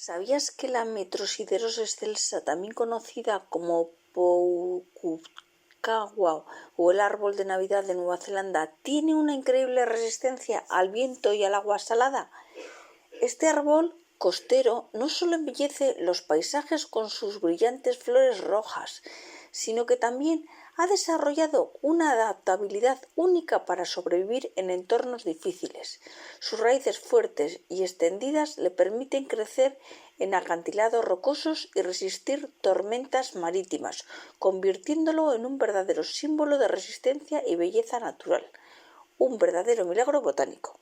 ¿Sabías que la Metrosideros excelsa, también conocida como Poucubacua o el árbol de Navidad de Nueva Zelanda, tiene una increíble resistencia al viento y al agua salada? Este árbol costero no solo embellece los paisajes con sus brillantes flores rojas, sino que también ha desarrollado una adaptabilidad única para sobrevivir en entornos difíciles. Sus raíces fuertes y extendidas le permiten crecer en acantilados rocosos y resistir tormentas marítimas, convirtiéndolo en un verdadero símbolo de resistencia y belleza natural. Un verdadero milagro botánico.